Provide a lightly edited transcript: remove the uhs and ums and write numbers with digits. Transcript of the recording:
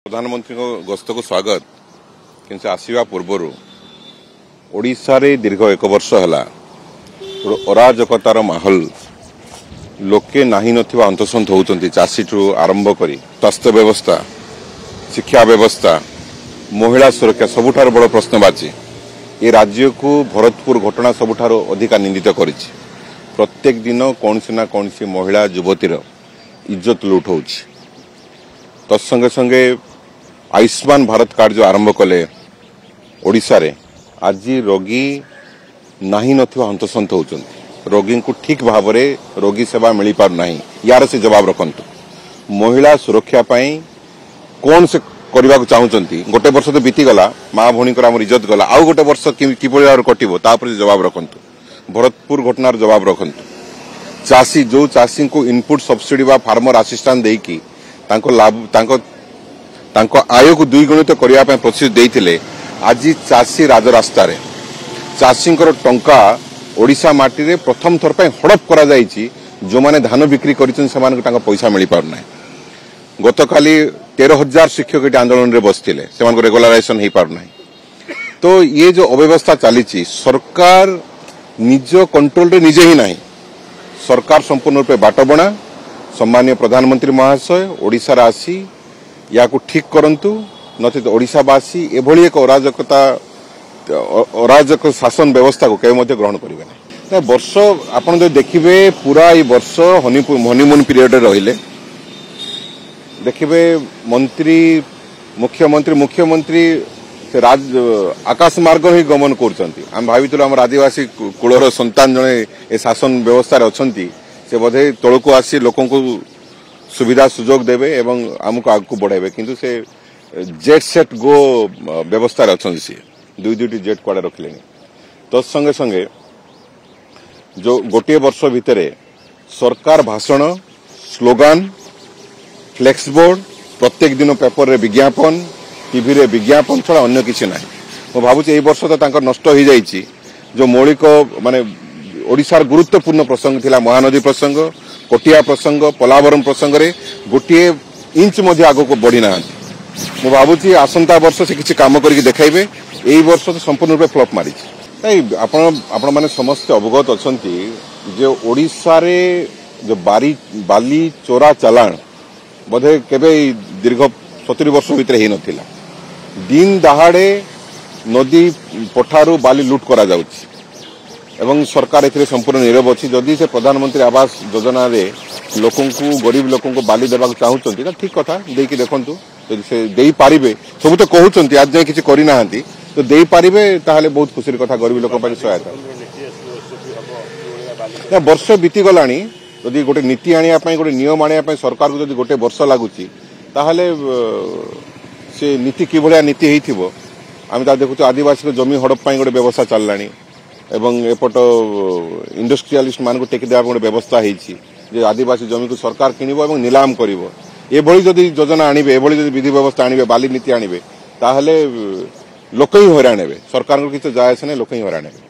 प्रधानमंत्री गस्त को स्वागत किंतु आसवा पूर्वर ओडिशा रे दीर्घ एक वर्ष है अराजकतार माहौल लोके नाही नथिबा अंतसंत होउचंती चाषी ठू आरंभ करी स्वास्थ्य व्यवस्था शिक्षा व्यवस्था महिला सुरक्षा सबुठार बड़ प्रश्नवाची ये राज्य को भरतपुर घटना सबुठार अधिका निंदित करिछि। प्रत्येक दिन कौन ना कौन महिला युवतीर इज्जत लुट होउछि। तत्संगे संगे आयुष्मान भारत कार्ड जो आरंभ कले ओडिशा रे आज रोगी नाही नथिबा हंतसंत होउचंती। रोगी को ठीक भाव में रोगी सेवा मिल पार नहीं यार से जवाब रखंतु। महिला सुरक्षा पाई कौन से करबा को चाहउचंती। गोटे वर्ष तो बीती गला माँ भौणी आम इज्जत गला आउ गोटे वर्ष किभली कटिबो तापर जवाब रखंतु। भरतपुर घटनार जवाब रखंतु। चाषी जो चाषी को इनपुट सब्सिडी बा फार्मर असिस्टेंट देकी तांको लाभ तांको आय को द्विगुणित करबा पय प्रोसेस देइथिले। आज चाषी राजरास्ता रे चाषी टंका ओडिशा माटी रे प्रथम थर पे हड़प करा जायछि। जो माने धान बिक्री करिछन समान को पैसा मिल पार नै। गतकाली 13,000 शिक्षक आंदोलन रे बसथिले समान रेगुलाराइजेशन हो पार नै। तो ये जो अव्यवस्था चली सरकार निज कंट्रोल रे निजे ही नहीं। सरकार संपूर्ण रूपे बाट बना सम्मानीय प्रधानमंत्री महाशय ओडिशा रे आसी या को ठीक करंतु नथित ओडिशावासी एभली एक अराजक शासन व्यवस्था को केव मध्य ग्रहण करिवे नै। वर्ष आपण जो देखिबे पूरा ये वर्ष हनीमून पीरियड रहिले देखिबे मंत्री मुख्यमंत्री से आकाश मार्ग ही गमन करछंती। हम भावितलो हम आदिवासी कुलर संतान जने ए शासन व्यवस्था रे अछंती से बोधे तळको आसी लोकन को सुविधा सुजोग देवे एवं हमको आगु बढ़ाइबे किंतु से जेट सेट गो व्यवस्था रे अछंती। से दुई जेट क्वाडे रखलेनी। तत्संगे संगे जो गोटे वर्ष भितरे सरकार भाषण स्लोगान फ्लेक्स बोर्ड प्रत्येक दिन पेपर रे विज्ञापन टीवी रे विज्ञापन छड़ा अन्य किसी ना। मो भावुची ए वर्ष तो तांकर नष्ट हो जाइछि। जो मौलिक माने ओडिशार गुरुत्वपूर्ण प्रसंग थिला महानदी प्रसंग कोटिया प्रसंग पलावरम प्रसंग रे गोटे इंच मध्य आगो को बढ़ी ना। मो भावुची आसंता वर्ष से किछि काम करके देखाइबे। एई वर्ष तो संपूर्ण रूपे फ्लॉप मारी। आपण माने समस्त अवगत अछंती जे ओडिशा रे जो बाली चोरा चालान बोधे केबे दीर्घ 70 वर्ष भितर ही नथिला। दिन दहाड़े नदी पठारू बाली लुट करा जाउछि एवं सरकार एथिरे संपूर्ण नीरव अछि। जदि से प्रधानमंत्री आवास योजना रे लोकन को गरीब लोकन को बाली देबा चाहउचंती त ठीक कथा देकी देखंतु। जदि से देई पारिबे सब तो कहउचंती आज जाय किछि करि नाहंती तो देई पारिबे ताहाले बहुत खुशीर कथा गरीब लोक पय सहायता। वर्ष बीती गलानी जदि गोटे नीति आनिया पय गोटे नियम आनिया पय सरकार को जदि गोटे वर्ष लागुछि ताहाले से नीति किभलिया नीति हेइथिबो। आम ता देखुछु आदिवासी जमी हड़प पय गोटे व्यवस्था चललानी एवं एपट इंडस्ट्रियलिस्ट मान को टेकी देबा गोटे व्यवस्था हेइछि जे आदिवासी जमी को सरकार किनिबो एवं नीलाम करिवो। एभली जदि योजना आनिबे एभली जदि विधि व्यवस्था आनिबे बाली नीति आनिबे ताहाले लोक ही हैरान हेबे। सरकार को किछ जायस नै लोक ही हैरान हेबे।